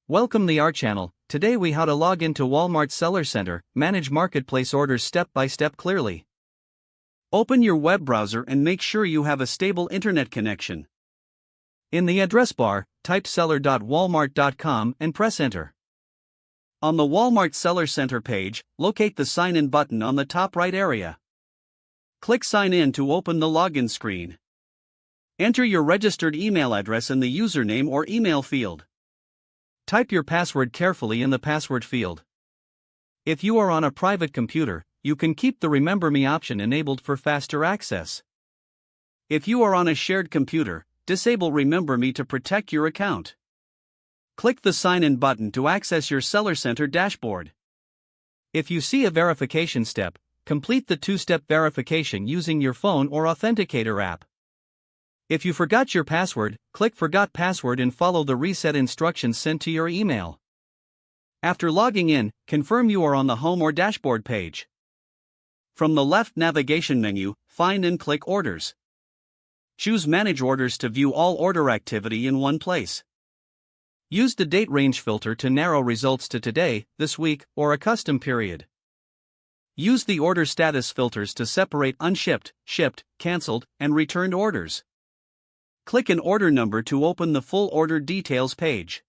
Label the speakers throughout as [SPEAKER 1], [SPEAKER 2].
[SPEAKER 1] Welcome to our channel. Today we how to log into Walmart Seller Center, manage marketplace orders step by step clearly. Open your web browser and make sure you have a stable internet connection. In the address bar, type seller.walmart.com and press enter. On the Walmart Seller Center page, locate the Sign In button on the top right area. Click Sign In to open the login screen. Enter your registered email address in the username or email field. Type your password carefully in the password field. If you are on a private computer, you can keep the Remember Me option enabled for faster access. If you are on a shared computer, disable Remember Me to protect your account. Click the Sign In button to access your Seller Center dashboard. If you see a verification step, complete the two-step verification using your phone or Authenticator app. If you forgot your password, click Forgot Password and follow the reset instructions sent to your email. After logging in, confirm you are on the home or dashboard page. From the left navigation menu, find and click Orders. Choose Manage Orders to view all order activity in one place. Use the date range filter to narrow results to today, this week, or a custom period. Use the order status filters to separate unshipped, shipped, canceled, and returned orders. Click an order number to open the full order details page.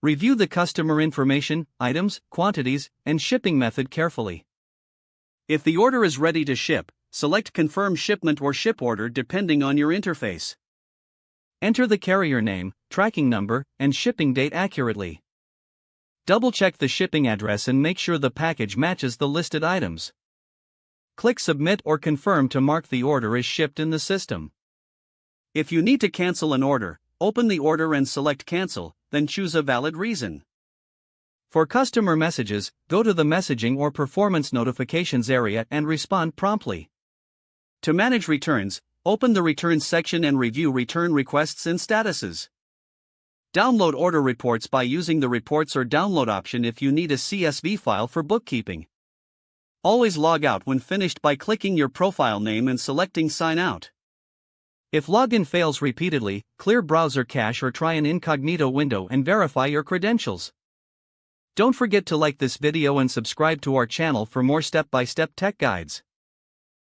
[SPEAKER 1] Review the customer information, items, quantities, and shipping method carefully. If the order is ready to ship, select Confirm Shipment or Ship Order depending on your interface. Enter the carrier name, tracking number, and shipping date accurately. Double-check the shipping address and make sure the package matches the listed items. Click Submit or Confirm to mark the order as shipped in the system. If you need to cancel an order, open the order and select Cancel, then choose a valid reason. For customer messages, go to the Messaging or Performance Notifications area and respond promptly. To manage returns, open the Returns section and review return requests and statuses. Download order reports by using the Reports or Download option if you need a CSV file for bookkeeping. Always log out when finished by clicking your profile name and selecting Sign Out. If login fails repeatedly, clear browser cache or try an incognito window and verify your credentials. Don't forget to like this video and subscribe to our channel for more step-by-step tech guides.